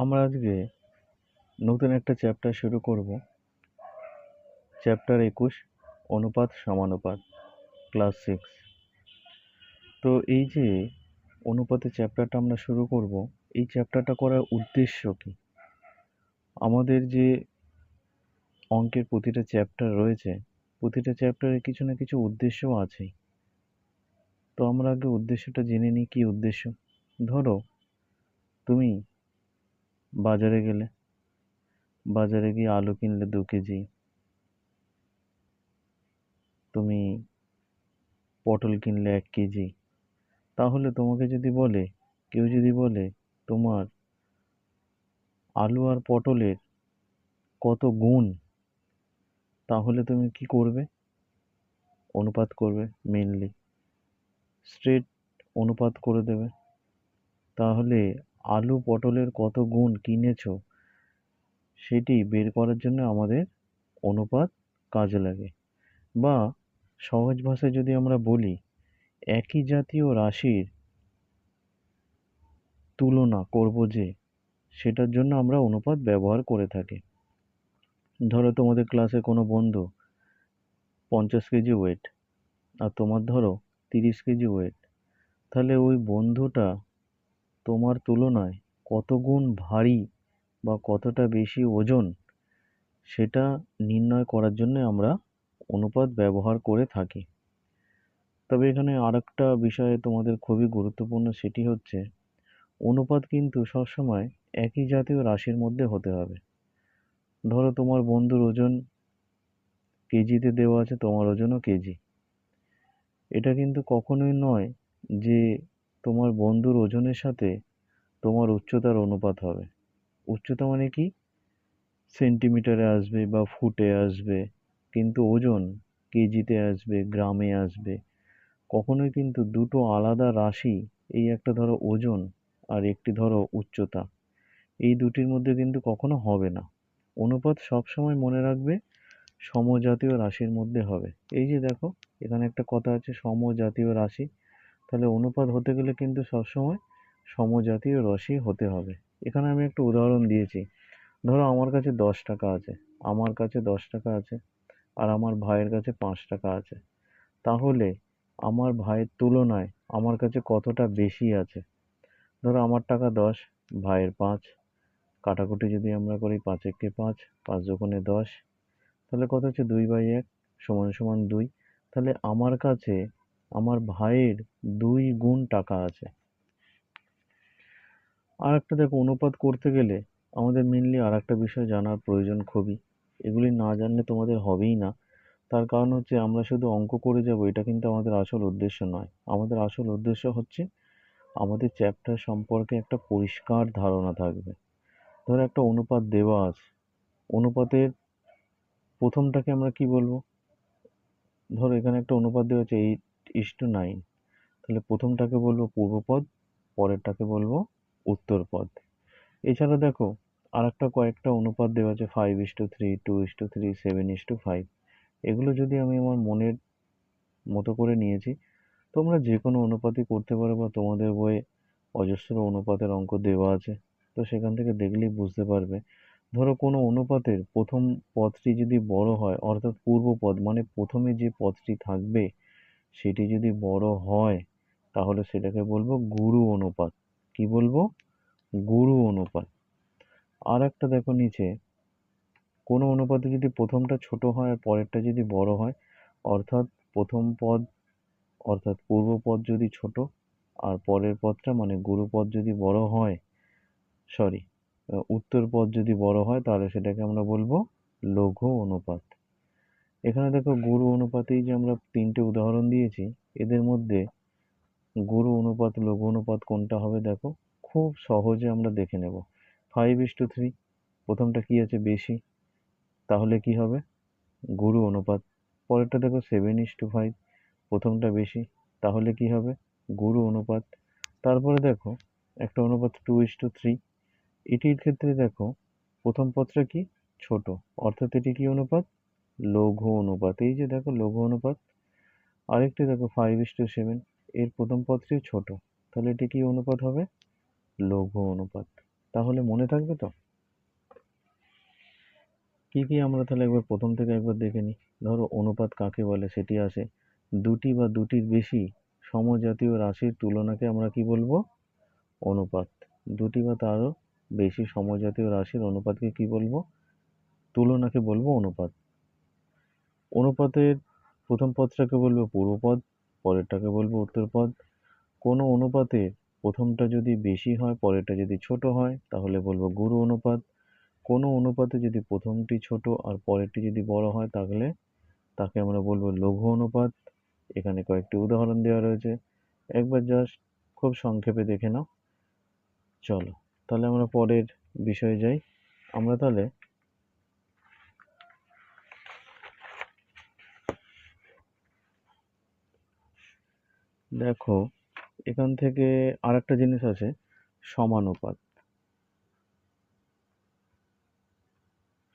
আমরা আজকে নতুন একটা চ্যাপ্টার শুরু করব। চ্যাপ্টার 21, অনুপাত সমানুপাত, ক্লাস 6। তো এই যে অনুপাতের চ্যাপ্টারটা আমরা শুরু করব, এই চ্যাপ্টারটা করার উদ্দেশ্য কি? আমাদের যে অঙ্কের প্রতিটা চ্যাপ্টার রয়েছে, প্রতিটা চ্যাপ্টারে কিছু না কিছু উদ্দেশ্য আছেই। তো আমরা আগে উদ্দেশ্যটা জেনে নিই, কি উদ্দেশ্য। ধরো তুমি বাজারে গেলে, বাজারে গিয়ে আলু কিনলে 2 কেজি, তুমি পটল কিনলে 1 কেজি। তাহলে তোমাকে যদি বলে, কেউ যদি বলে তোমার আলু আর পটলের কত গুণ, তাহলে তুমি কি করবে? অনুপাত করবে, মেনলি স্ট্রেট অনুপাত করে দেবে। তাহলে আলু পটলের কত গুণ কিনেছো সেটি বের করার জন্য আমাদের অনুপাত কাজে লাগে। বা সহজ ভাষায় যদি আমরা বলি, একই জাতীয় রাশির তুলনা করব যে, সেটার জন্য আমরা অনুপাত ব্যবহার করে থাকি। ধরো তোমাদের ক্লাসে কোনো বন্ধু 50 কেজি ওয়েট, আর তোমার ধরো 30 কেজি ওয়েট। তাহলে ওই বন্ধুটা তোমার তুলনায় কত গুণ ভারী বা কতটা বেশি ওজন, সেটা নির্ণয় করার জন্য আমরা অনুপাত ব্যবহার করে থাকি। তবে এখানে আরেকটা বিষয় তোমাদের খুবই গুরুত্বপূর্ণ, সেটি হচ্ছে অনুপাত কিন্তু সবসময় একই জাতীয় রাশির মধ্যে হতে হবে। ধরো তোমার বন্ধুর ওজন কেজিতে দেওয়া আছে, তোমার ওজনও কেজি। এটা কিন্তু কখনোই নয় যে তোমার বন্ধুর ওজনের সাথে তোমার উচ্চতার অনুপাত হবে। উচ্চতা মানে কি? সেন্টিমিটারে আসবে বা ফুটে আসবে, কিন্তু ওজন কেজিতে আসবে, গ্রামে আসবে। কখনোই কিন্তু দুটো আলাদা রাশি, এই একটা ধরো ওজন আর একটি ধরো উচ্চতা, এই দুটির মধ্যে কিন্তু কখনো হবে না। অনুপাত সবসময় মনে রাখবে সমজাতীয় রাশির মধ্যে হবে। এই যে দেখো, এখানে একটা কথা আছে, সমজাতীয় রাশি। তাহলে অনুপাত হতে গেলে কিন্তু সবসময় সমজাতীয় রাশি হতে হবে। এখানে আমি একটা উদাহরণ দিয়েছি। ধরো আমার কাছে 10 টাকা আছে, আমার কাছে 10 টাকা আছে, আর আমার ভাইয়ের কাছে 5 টাকা আছে। তাহলে আমার ভাইয়ের তুলনায় আমার কাছে কতটা বেশি আছে? ধরো আমার টাকা 10, ভাইয়ের 5। কাটাকুটি যদি আমরা করি, 5 একে 5, 5 দোকানে 10, তাহলে কত হচ্ছে? 2/1 সমান সমান 2। তাহলে আমার কাছে আমার ভাইয়ের 2 গুণ টাকা আছে। আর একটা দেখো, অনুপাত করতে গেলে আমাদের মেনলি আর একটা বিষয় জানার প্রয়োজন খুবই। এগুলি না জানলে তোমাদের হবেই না। তার কারণ হচ্ছে আমরা শুধু অঙ্ক করে যাব, এটা কিন্তু আমাদের আসল উদ্দেশ্য নয়। আমাদের আসল উদ্দেশ্য হচ্ছে আমাদের চ্যাপ্টার সম্পর্কে একটা পরিষ্কার ধারণা থাকবে। ধরো একটা অনুপাত দেওয়া আছে, অনুপাতের প্রথমটাকে আমরা কি বলবো? ধরো এখানে একটা অনুপাত দেওয়া আছে 8:9, তাহলে প্রথমটাকে বলবো পূর্বপদ, পরেরটাকে বলবো উত্তরপদ। এছাড়া দেখো আর একটা কয়েকটা অনুপাত দেওয়া আছে, 5:3, 2:3, 7:5। এগুলো যদি আমি আমার মনের মতো করে নিয়েছি, তোমরা যে কোনো অনুপাতই করতে পারো, বা তোমাদের বইয়ে অজস্র অনুপাতের অঙ্ক দেওয়া আছে, তো সেখান থেকে দেখলেই বুঝতে পারবে। ধরো কোনো অনুপাতের প্রথম পদটি যদি বড় হয়, অর্থাৎ পূর্বপদ মানে প্রথমে যে পদটি থাকবে সেটি যদি বড় হয়, তাহলে সেটাকে বলবো গুরু অনুপাত। কি বলবো? গুরু অনুপাত। আর একটা দেখো নিচে, কোনো অনুপাতে যদি প্রথমটা ছোট হয় আর পরেরটা যদি বড় হয়, অর্থাৎ প্রথম পদ অর্থাৎ পূর্ব পদ যদি ছোট আর পরের পদটা মানে গুরু পদ যদি বড় হয়, সরি, উত্তর পদ যদি বড় হয়, তাহলে সেটাকে আমরা বলবো লঘু অনুপাত। এখানে দেখো গুরু অনুপাতেই যে আমরা 3টে উদাহরণ দিয়েছি, এদের মধ্যে গুরু অনুপাত লঘু অনুপাত কোনটা হবে দেখো, খুব সহজে আমরা দেখে নেব। 5:3, প্রথমটা কি আছে? বেশি, তাহলে কি হবে? গুরু অনুপাত। পরেরটা দেখো 7:5, প্রথমটা বেশি, তাহলে কি হবে? গুরু অনুপাত। তারপরে দেখো একটা অনুপাত 2:3, এটির ক্ষেত্রে দেখো প্রথম পদটা কি? ছোট, অর্থাৎ এটি কি অনুপাত? লঘু অনুপাত। এই যে দেখো লঘু অনুপাত। আরেকটি দেখো 5:7, এর প্রথম পদটি ছোট, তাহলে এটি কি অনুপাত হবে? লঘু অনুপাত। তাহলে মনে থাকবে তো? কি কি আমরা তাহলে একবার প্রথম থেকে একবার দেখে নিই। ধরো অনুপাত কাকে বলে সেটি আসে, দুটি বা দুটির বেশি সমজাতীয় রাশির তুলনাকে আমরা কি বলবো? অনুপাত। দুটি বা তারও বেশি সমজাতীয় রাশির অনুপাতকে কি বলবো? তুলনাকে বলবো অনুপাত। অনুপাতের প্রথম পদটাকে বলবো পূর্বপদ, পরেরটাকে বলবো উত্তরপদ। কোনো অনুপাতের প্রথমটা যদি বেশি হয়, পরেরটা যদি ছোট হয়, তাহলে বলবো গুরু অনুপাত। কোনো অনুপাতে যদি প্রথমটি ছোট আর পরেরটি যদি বড় হয়, তাহলে তাকে আমরা বলবো লঘু অনুপাত। এখানে কয়েকটি উদাহরণ দেওয়া রয়েছে, একবার জাস্ট খুব সংক্ষেপে দেখে নাও। চলো তাহলে আমরা পরের বিষয়ে যাই। আমরা তাহলে দেখো এখান থেকে আরেকটা জিনিস আছে, সমানুপাত।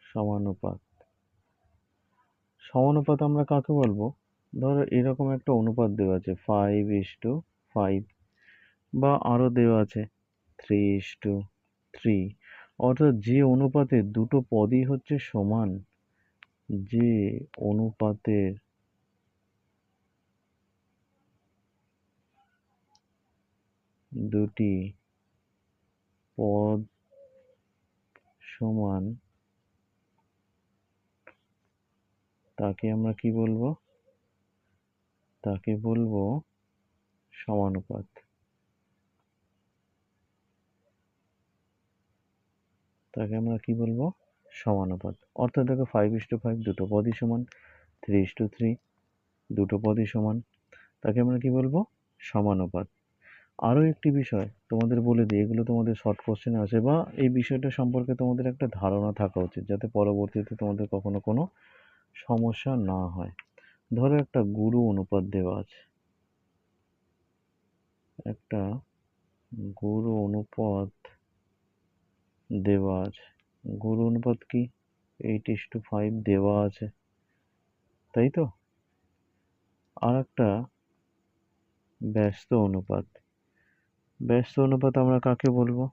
সমানুপাত সমানুপাত আমরা কাকে বলবো? ধরো এরকম একটা অনুপাত দেওয়া আছে 5:5, বা আরো দেওয়া আছে 3:3। অর্থাৎ যে অনুপাতে দুটো পদই হচ্ছে সমান, যে অনুপাতের দুটি পদ সমান, তাকে আমরা কি বলবো? তাকে বলবো সমানুপাত। তাকে আমরা কি বলবো? সমানুপাত। অর্থাৎ দেখো 5:5 দুটো পদই সমান, 3:3 দুটো পদই সমান, তাকে আমরা কি বলবো? সমানুপাত। আরো একটি বিষয় তোমাদের বলে দিই, এগুলো তোমাদের শর্ট কোশ্চেনে আসে, বা এই বিষয়টা সম্পর্কে তোমাদের একটা ধারণা থাকা উচিত, যাতে পরবর্তীতে তোমাদের কখনো কোনো সমস্যা না হয়। ধরো একটা গুরু অনুপাত দেওয়া আছে, একটা গুরু অনুপাত দেওয়া আছে। গুরু অনুপাত কি? 8:5 দেওয়া আছে, তাই তো? আর একটা ব্যস্ত অনুপাত। ব্যস্ত অনুপাত আমরা কাকে বলবো?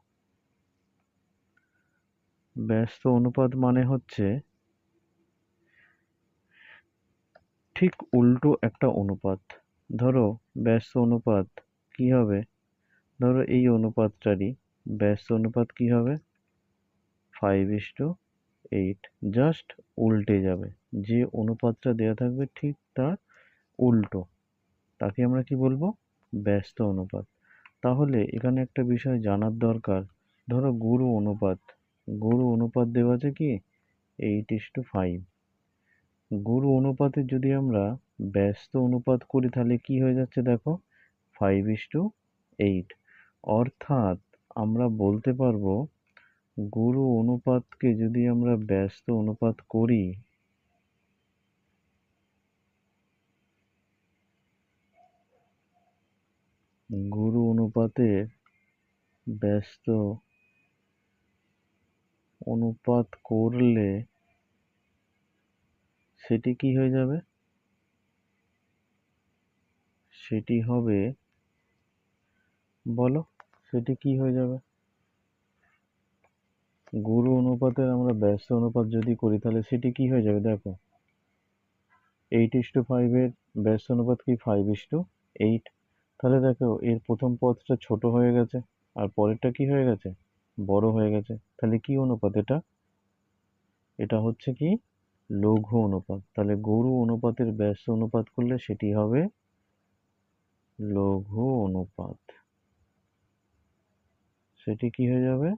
ব্যস্ত অনুপাত মানে হচ্ছে ঠিক উল্টো একটা অনুপাত। ধরো ব্যস্ত অনুপাত কি হবে? ধরো এই অনুপাতটারই ব্যস্ত অনুপাত কি হবে? 5:8। জাস্ট উল্টে যাবে, যে অনুপাতটা দেওয়া থাকবে ঠিক তার উল্টো, তাকে আমরা কি বলবো? ব্যস্ত অনুপাত। তাহলে এখানে একটা বিষয় জানার দরকার, ধরো গুরু অনুপাত দেওয়া আছে কি? 8:5। গুরু অনুপাতে যদি আমরা ব্যস্ত অনুপাত করি, তাহলে কি হয়ে যাচ্ছে দেখো? 5:8। অর্থাৎ আমরা বলতে পারবো গুরু অনুপাতকে যদি আমরা ব্যস্ত অনুপাত করি, গুরু অনুপাতের ব্যস্ত অনুপাত করলে সেটি কি হয়ে যাবে? সেটি হবে, বলো, সেটি কি হয়ে যাবে? গুরু অনুপাতের আমরা ব্যস্ত অনুপাত যদি করি, তাহলে সেটি কি হয়ে যাবে দেখো? 8:5 এর ব্যস্ত অনুপাত কি? 5:8। তাহলে দেখো এর প্রথম পদটা ছোট হয়ে গেছে, আর পরেরটা কি হয়ে গেছে? বড় হয়ে গেছে। তাহলে কি অনুপাত এটা? এটা হচ্ছে কি? লঘু অনুপাত। তাহলে গুরু অনুপাতের ব্যস্ত অনুপাত করলে সেটি হবে লঘু অনুপাত। সেটি কি হয়ে যাবে?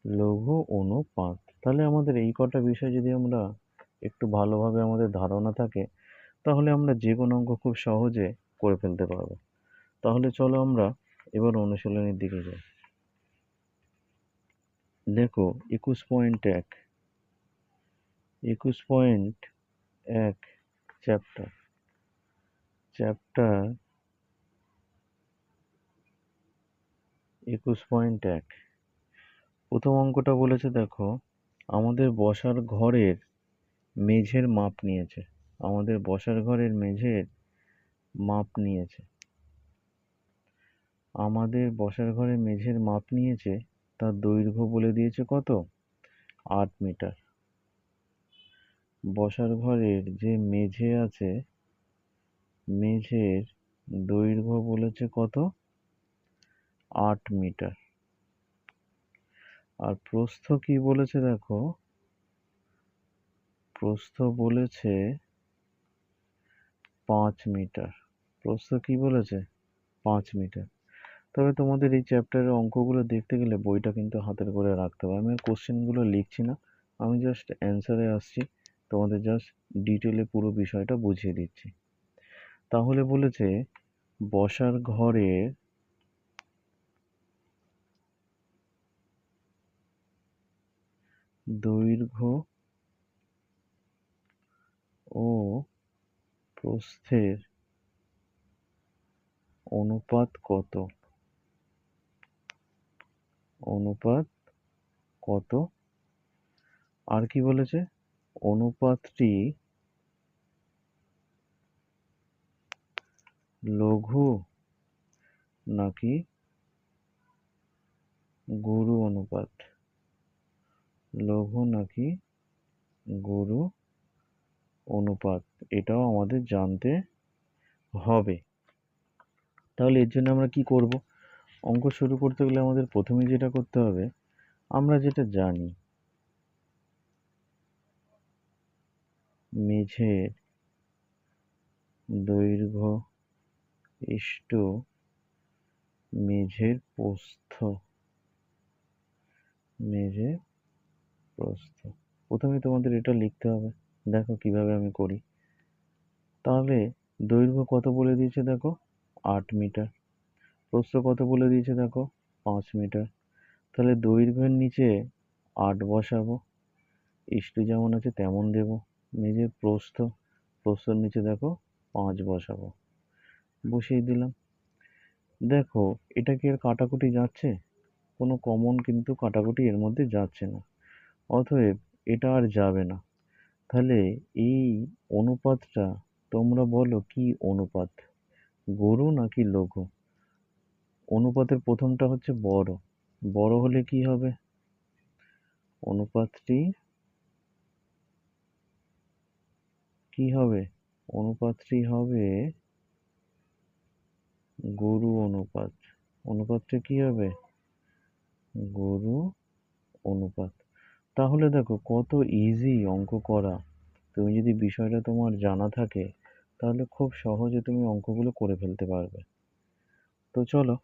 লঘু অনুপাত। তাহলে আমাদের এই কটা বিষয় যদি আমরা একটু ভালোভাবে আমাদের ধারণা থাকে, তাহলে আমরা যে কোনো অঙ্ক খুব সহজে করে ফেলতে পারবো। তাহলে চলো আমরা এবার অনুশীলনের দিকে যাই। দেখো 21.1, 21.1 চ্যাপ্টার চ্যাপ্টার 21.1 প্রথম অঙ্কটা বলেছে দেখো, আমাদের বসার ঘরের মেঝের মাপ নিয়েছে। আমাদের বসার ঘরের মেঝের মাপ নিয়েছে। আমাদের বসার ঘরের মেঝের মাপ নিয়েছে তার দৈর্ঘ্য বলে দিয়েছে কত? 8 মিটার। বসার ঘরের যে মেঝে আছে, মেঝের দৈর্ঘ্য বলেছে কত? 8 মিটার। আর প্রস্থ কি বলেছে দেখো, প্রস্থ বলেছে 5 মিটার। প্রস্থ কি বলেছে? 5 মিটার। তবে তোমাদের এই চ্যাপ্টারের অঙ্কগুলো দেখতে গেলে বইটা কিন্তু হাতের করে রাখতে হবে। আমি আর কোশ্চেনগুলো লিখছি না, আমি জাস্ট অ্যান্সারে আসছি, তোমাদের জাস্ট ডিটেলে পুরো বিষয়টা বুঝিয়ে দিচ্ছি। তাহলে বলেছে বসার ঘরের দৈর্ঘ্য ও প্রস্থের অনুপাত কত? অনুপাত কত? আর কি বলেছে? অনুপাতটি লঘু নাকি গুরু অনুপাত? লঘু নাকি গুরু অনুপাত, এটাও আমাদের জানতে হবে। তাহলে এর জন্য আমরা কি করব? অঙ্ক শুরু করতে গেলে আমাদের প্রথমে যেটা করতে হবে, আমরা যেটা জানি, মেঝের দৈর্ঘ্য ইস্টু মেঝের প্রস্থ, মেঝের প্রস্থ। প্রথমে তোমাদের এটা লিখতে হবে। দেখো কিভাবে আমি করি। তাহলে দৈর্ঘ্য কত বলে দিয়েছে দেখো? 8 মিটার। প্রস্থ কত বলে দিয়েছে দেখো? 5 মিটার। তাহলে দৈর্ঘ্যের নিচে 8 বসাবো, ইস্টু যেমন আছে তেমন দেব। মেঝের প্রস্থ, প্রস্থর নিচে দেখো 5 বসাবো, বসিয়ে দিলাম। দেখো এটা কি আর কাটাকুটি যাচ্ছে? কোনো কমন কিন্তু কাটাকুটি এর মধ্যে যাচ্ছে না, অতএব এটা আর যাবে না। তাহলে এই অনুপাতটা তোমরা বলো কি অনুপাত, গুরু নাকি লঘু? অনুপাতের প্রথমটা হচ্ছে বড়, বড় হলে কি হবে? অনুপাতটি কি হবে? অনুপাতটি হবে গুরু অনুপাত। অনুপাতটা কি হবে? গুরু অনুপাত। তাহলে দেখো কত ইজি অঙ্ক করা। তুমি যদি বিষয়টা তোমার জানা থাকে, তাহলে খুব সহজে তুমি অঙ্কগুলো করে ফেলতে পারবে। তো চলো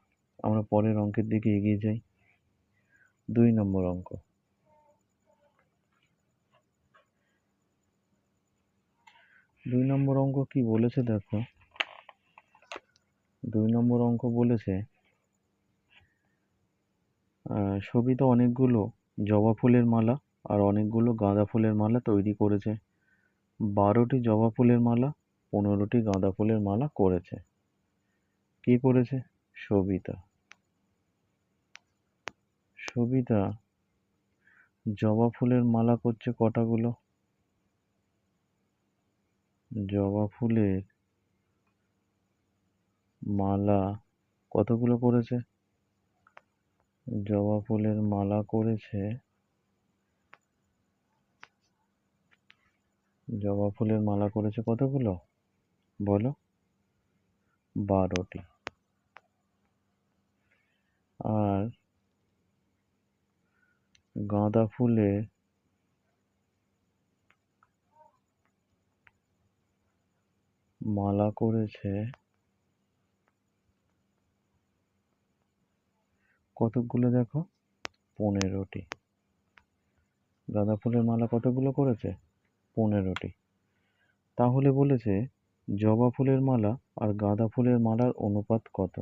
আমরা পরের অঙ্কের দিকে এগিয়ে যাই। 2 নম্বর অঙ্ক। 2 নম্বর অঙ্ক কি বলেছে দেখো। 2 নম্বর অঙ্ক বলেছে সবিতা অনেকগুলো জবা ফুলের মালা আর অনেকগুলো গাঁদা ফুলের মালা তৈরি করেছে। 12টি জবা ফুলের মালা, 15টি গাঁদা ফুলের মালা করেছে। কে করেছে? সবিতা। সবিতা জবা ফুলের মালা করছে কটাগুলো? জবা ফুলের মালা কতগুলো করেছে? জবা ফুলের মালা করেছে, জবা ফুলের মালা করেছে কতগুলো বলো? 12টি। আর গাঁদা ফুলের মালা করেছে কতগুলো দেখো? 15টি। গাঁদা ফুলের মালা কতগুলো করেছে? 15টি। তাহলে বলেছে জবা ফুলের মালা আর গাঁদা ফুলের মালার অনুপাত কত?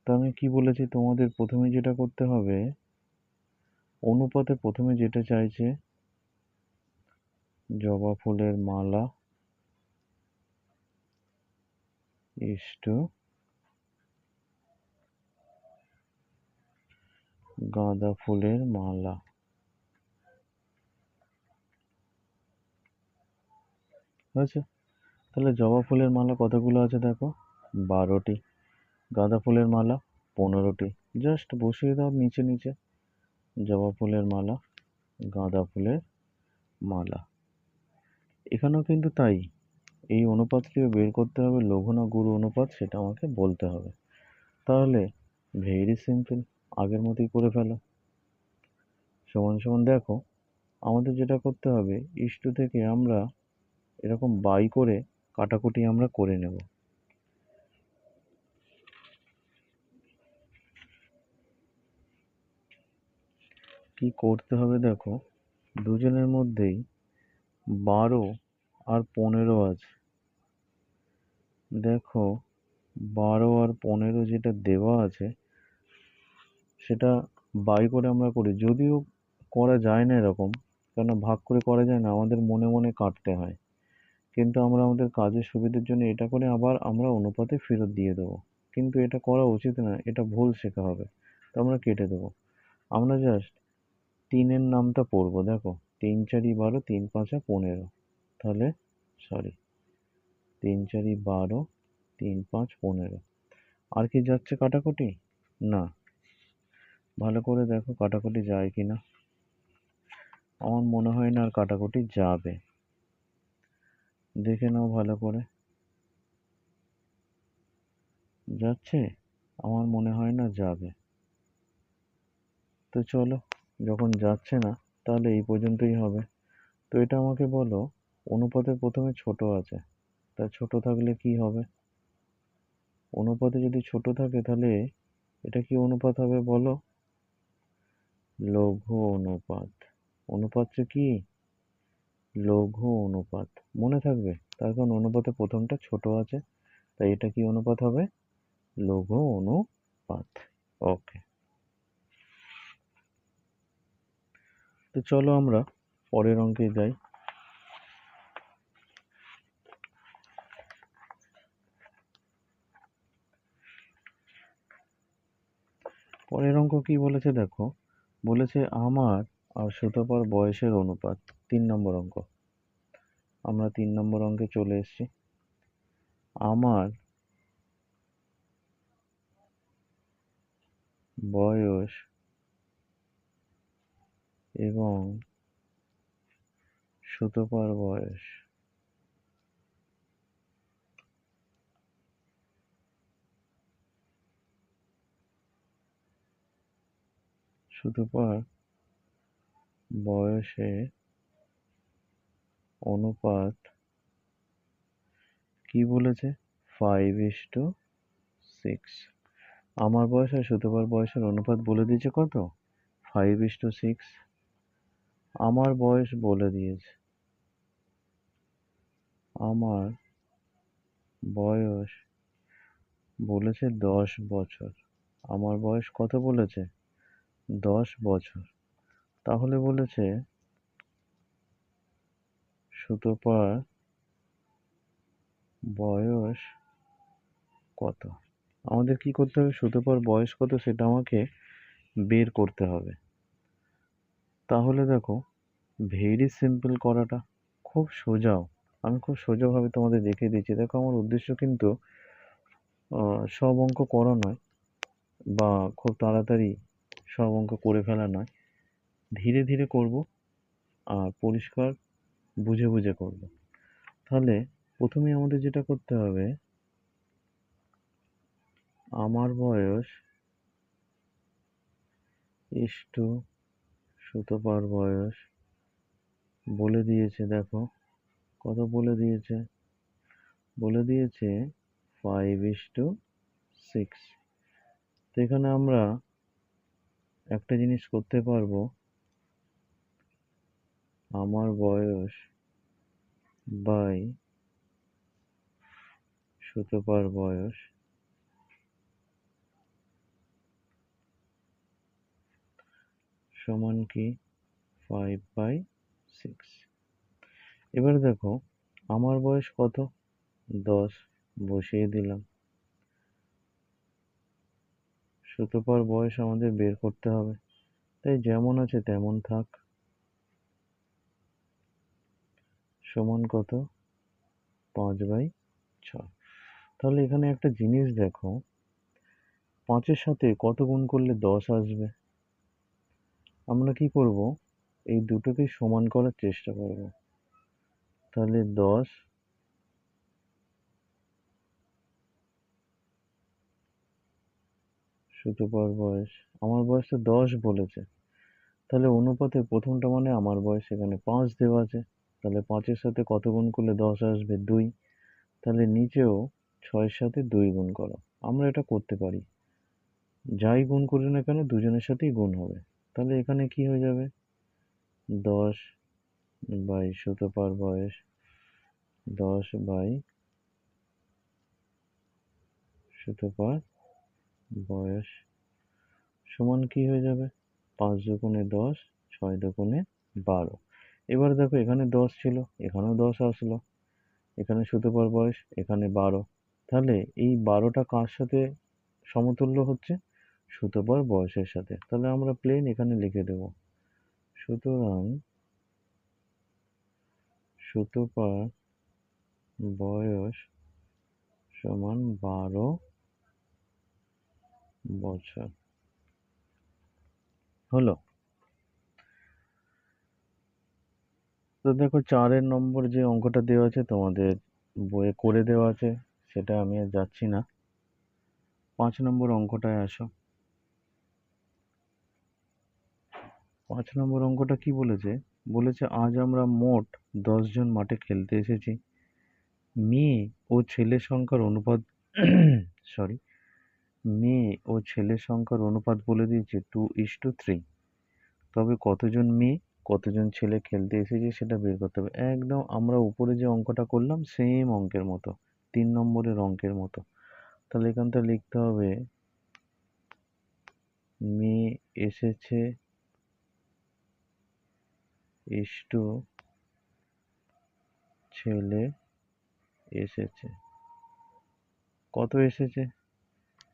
তো আমি কি বলেছি তোমাদের প্রথমে যেটা করতে হবে, অনুপাতে প্রথমে যেটা চাইছে জবা ফুলের মালা ইস্টু গাঁদা ফুলের মালা। হয়েছে? তাহলে জবা ফুলের মালা কতগুলো আছে দেখো? 12টি। গাঁদা ফুলের মালা 15টি। জাস্ট বসিয়ে দাও নিচে নিচে। জবা ফুলের মালা, গাঁদা ফুলের মালা। এখানেও কিন্তু তাই, এই অনুপাতটিও বের করতে হবে, লঘু না গুরু অনুপাত সেটা আমাকে বলতে হবে। তাহলে ভেরি সিম্পল, আগের মতোই করে ফেলো। সমান সমান দেখো, আমাদের যেটা করতে হবে, ইস্টু থেকে আমরা এরকম বাই করে কাটাকুটি আমরা করে নেব। কি করতে হবে দেখো, দুজনের মধ্যেই 12 আর 15 আছে। দেখো 12 আর 15 যেটা দেওয়া আছে সেটা বাই করে আমরা করি, যদিও করা যায় না এরকম, কেন ভাগ করে করা যায় না, আমাদের মনে মনে কাটতে হয়। কিন্তু আমরা আমাদের কাজের সুবিধার জন্য এটা করে আবার আমরা অনুপাতে ফেরত দিয়ে দেবো। কিন্তু এটা করা উচিত না, এটা ভুল শেখা হবে। তো আমরা কেটে দেবো। আমরা জাস্ট তিনের নামটা পড়বো। দেখো 3 4 12, 3 5 15। তাহলে সরি, 3 4 12, 3 5 15। আর কি যাচ্ছে কাটাকুটি? না। ভালো করে দেখো কাটাকুটি যায় কিনা। আমার মনে হয় না আর কাটাকুটি যাবে। দেখে নাও ভালো করে। যাচ্ছে? আমার মনে হয় না যাবে। তো চলো, যখন যাচ্ছে না তাহলে এই পর্যন্তই হবে। তো এটা আমাকে বলো, অনুপাতের প্রথমে ছোট আছে, তা ছোট থাকলে কি হবে? অনুপাতে যদি ছোট থাকে তাহলে এটা কি অনুপাত হবে বলো? লঘু অনুপাত। অনুপাতটা কি? লঘু অনুপাত। মনে থাকবে, তার কারণ অনুপাতে প্রথমটা ছোট আছে, তাই এটা কি অনুপাত হবে? লঘু অনুপাত। ওকে। তো চলো আমরা পরের অঙ্কে যাই। পরের অঙ্ক কি বলেছে দেখো, বলেছে আমার আর সুতপার বয়সের অনুপাত। 3 নম্বর অঙ্ক। আমরা 3 নম্বর অঙ্কে চলে এসেছি। আমার বয়স এবং সুতপার বয়স সুতপার বয়সের অনুপাত কি বলেছে? 5:6। আমার বয়স আর সুতপার বয়সের অনুপাত বলে দিয়েছে কত? 5:6। আমার বয়স বলে দিয়েছে, আমার বয়স বলেছে 10 বছর। আমার বয়স কত বলেছে? 10 বছর। তাহলে বলেছে সুতপার বয়স কত? আমাদের কি করতে হবে? সুতপার বয়স কত সেটা আমাকে বের করতে হবে। তাহলে দেখো, ভেরি সিম্পল করাটা, খুব সোজাও। আমি খুব সোজাভাবে তোমাদের দেখিয়ে দিচ্ছি। দেখো আমার উদ্দেশ্য কিন্তু সব অঙ্ক করা নয়, বা খুব তাড়াতাড়ি সব অঙ্ক করে ফেলা নয়। ধীরে ধীরে করব, আর পরিষ্কার বুঝে বুঝে করব। তাহলে প্রথমে আমাদের যেটা করতে হবে, আমার বয়স ইস্টু সুতপার বয়স বলে দিয়েছে। দেখো কত বলে দিয়েছে? বলে দিয়েছে 5:6। তো এখানে আমরা একটা জিনিস করতে পারবো, আমার বয়স বাই সুতপার বয়স সমান কি? 5/6। এবারে দেখো আমার বয়স কত? 10, বসিয়ে দিলাম। সুতপার বয়স আমাদের বের করতে হবে, তাই যেমন আছে তেমন থাক। সমান কত? 5/6। তাহলে এখানে একটা জিনিস দেখো, 5-এর সাথে কত গুণ করলে 10 আসবে? আমরা কি করব, এই দুটোকে সমান করার চেষ্টা করব। তাহলে 10 সুতপার বয়স, আমার বয়স তো 10 বলেছে, তাহলে অনুপাতে প্রথমটা মানে আমার বয়স, এখানে 5 দেওয়া আছে, তাহলে 5-এর সাথে কত গুণ করলে 10 আসবে? 2। তাহলে নিচেও 6-এর সাথে 2 গুণ করো। আমরা এটা করতে পারি, যাই গুণ করি না কেন দুজনের সাথেই গুণ হবে। তাহলে এখানে কি হয়ে যাবে, 10 বাই সুতপার বয়স, 10 বাই সুতপার বয়স সমান কি হয়ে যাবে, 5 দুগুণে 10, 6 দুগুণে 12। এবার দেখো এখানে 10 ছিল, এখানেও 10 আসলো, এখানে সুতপার বয়স, এখানে 12। তাহলে এই 12টা কার সাথে সমতুল্য হচ্ছে? সুতপার বয়সের সাথে। তাহলে আমরা প্লেন এখানে লিখে দেব, সুতরাং সুতপার বয়স সমান 12 বছর। হলো? তো দেখো 4 নম্বর যে অঙ্কটা দেওয়া আছে তোমাদের বইয়ে করে দেওয়া আছে, সেটা আমি আর যাচ্ছি না। 5 নম্বর অঙ্কটায় আসো। 5 নম্বর অঙ্কটা কি বলেছে? বলেছে আজ আমরা মোট 10 জন মাঠে খেলতে এসেছি। মেয়ে ও ছেলে সংখ্যার অনুপাত সরি মেয়ে ও ছেলের সংখ্যার অনুপাত বলে দিয়েছে 2:3। তবে কতজন মেয়ে কতজন ছেলে খেলতে এসেছে সেটা বের করতে হবে। একদম আমরা উপরে যে অঙ্কটা করলাম সেম অঙ্কের মতো, 3 নম্বরের অঙ্কের মতো। তাহলে এখানটা লিখতে হবে মেয়ে এসেছে ইস্টু ছেলে এসেছে। কত এসেছে?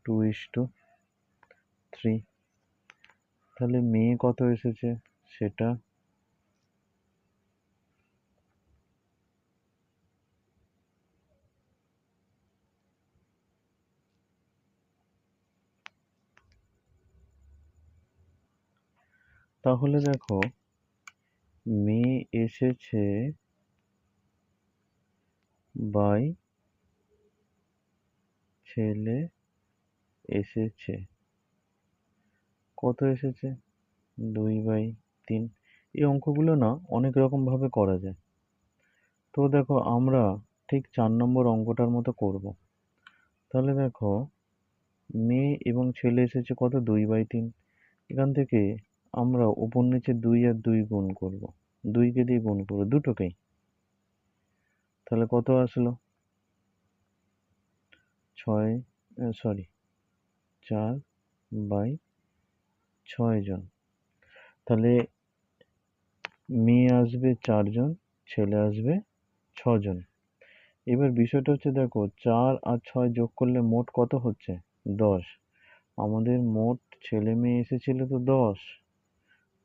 2:3। তাহলে মেয়ে কত এসেছে সেটা, তাহলে দেখো মেয়ে এসেছে বাই ছেলে এসেছে, কত এসেছে? 2/3। এই অঙ্কগুলো না অনেক রকম ভাবে করা যায়। তো দেখো আমরা ঠিক 4 নম্বর অঙ্কটার মতো করব। তাহলে দেখো মেয়ে এবং ছেলে এসেছে কত, 2/3। এখান থেকে আমরা উপর নিচে 2 আর 2 গুণ করব, 2 কে দিয়ে গুণ করবো দুটোকেই। তাহলে কত আসলো? 4/6 জন। তাহলে মেয়ে আসবে 4 জন, ছেলে আসবে 6 জন। এবার বিষয়টা হচ্ছে দেখো 4 আর 6 যোগ করলে মোট কত হচ্ছে? 10। আমাদের মোট ছেলে মেয়ে এসেছিল তো 10।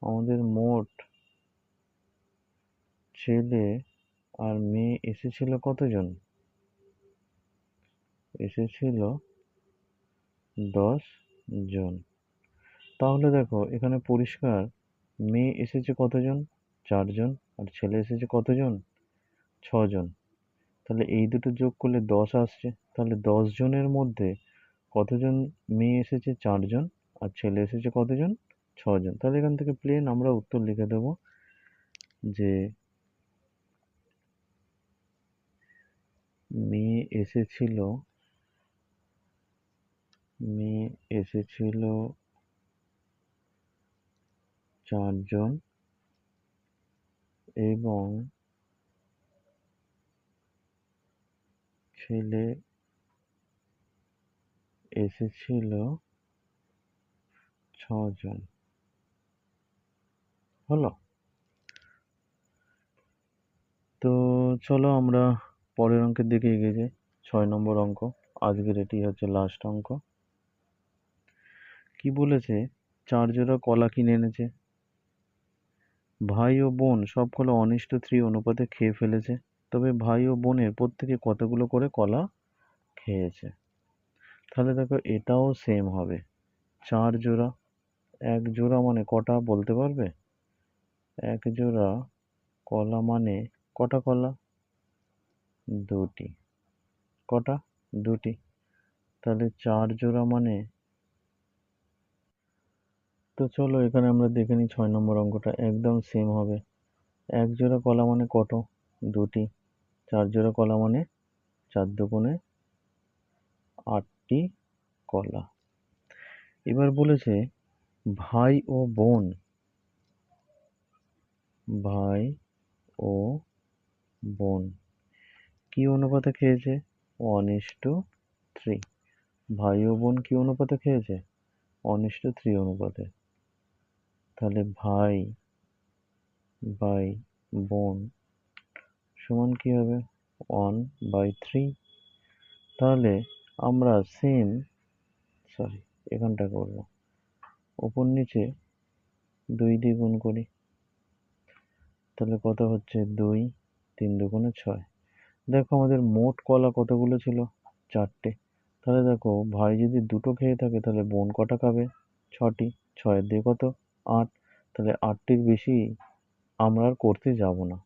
আমাদের মোট ছেলে আর মেয়ে এসেছিল কতজন? এসেছিল 10 জন। তাহলে দেখো এখানে পরিষ্কার মেয়ে এসেছে কতজন? 4 জন। আর ছেলে এসেছে কতজন? 6 জন। তাহলে এই দুটো যোগ করলে 10 আসছে। তাহলে 10 জনের মধ্যে কতজন মেয়ে এসেছে? 4 জন। আর ছেলে এসেছে কতজন? 6 জন। তাহলে এখান থেকে প্লেন আমরা উত্তর লিখে দেব যে মেয়ে এসেছিল মেয়ে এসেছিল 4 জন এবং ছেলে এসেছিল 6 জন। হলো? তো চলো আমরা পরের অঙ্কের দিকে এগিয়ে যাই। 6 নম্বর অঙ্ক, আজকের এটি হচ্ছে লাস্ট অঙ্ক। কি বলেছে? 4 জোড়া কলা কিনে এনেছে। ভাই ও বোন সব কলা 1:3 অনুপাতে খেয়ে ফেলেছে। তবে ভাই ও বোনের প্রত্যেকে কতগুলো করে কলা খেয়েছে? তাহলে দেখো এটাও সেম হবে, 4 জোড়া এক জোড়া মানে কটা বলতে পারবে? এক জোড়া কলা মানে কটা কলা? দুটি। কটা? দুটি। তাহলে চার জোড়া মানে, তো চলো এখানে আমরা দেখে নিই 6 নম্বর অঙ্কটা একদম সেম হবে। এক জোড়া কলা মানে কত? দুটি। চার জোড়া কলা মানে 4 দুগুণে 8টি কলা। এবার বলেছে ভাই ও বোন, ভাই ও বোন কি অনুপাতে খেয়েছে? 1:3। ভাই ও বোন কি অনুপাতে খেয়েছে? 1:3 অনুপাতে। তাহলে ভাই বাই বোন সমান কি হবে? 1/3। তাহলে আমরা সরি এখানটা করব, ওপর নিচে 2 দিয়ে গুণ করি। তাহলে কত হচ্ছে? 2, 3 দুগুণে 6। দেখো আমাদের মোট কলা কতগুলো ছিল? 4টে। তাহলে দেখো ভাই যদি দুটো খেয়ে থাকে তাহলে বোন কটা খাবে? 6টি। 6 দিয়ে কত? 8। তাহলে 8টির বেশি আমরা আর করতে যাব না।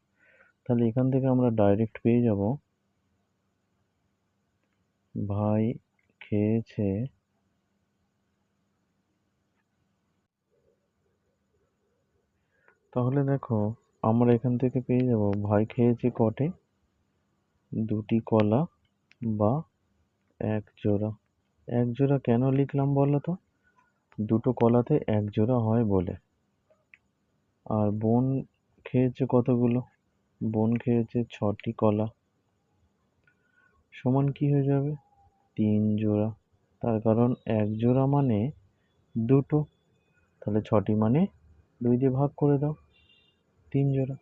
তাহলে এখান থেকে আমরা ডাইরেক্ট পেয়ে যাব ভাই খেয়েছে, তাহলে দেখো আমরা এখান থেকে পেয়ে যাব ভাই খেয়েছে কটে? দুটি কলা বা এক জোড়া। এক জোড়া কেন লিখলাম বলো তো? দুটো কলাতে এক জোড়া হয় বলে। আর বোন খেয়েছে কতগুলো? বোন খেয়েছে 6টি কলা, সমান কি হয়ে যাবে? 3 জোড়া। তার কারণ এক জোড়া মানে দুটো। তাহলে 6টি মানে 2 দিয়ে ভাগ করে দাও, 3 জোড়া।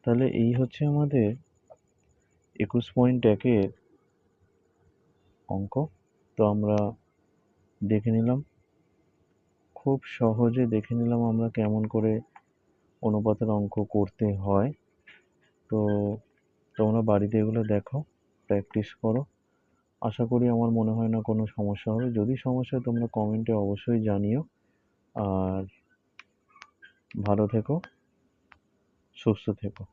তাহলে এই হচ্ছে আমাদের 21.1-এর অঙ্ক। তো আমরা দেখে নিলাম, খুব সহজে দেখে নিলাম আমরা কেমন করে অনুপাতের অঙ্ক করতে হয়। তো তোমরা বাড়িতে এগুলো দেখো, প্র্যাকটিস করো। আশা করি আমার মনে হয় না কোনো সমস্যা হবে। যদি সমস্যা হয় তোমরা কমেন্টে অবশ্যই জানিও। আর ভালো থেকো, সুস্থ থেকো।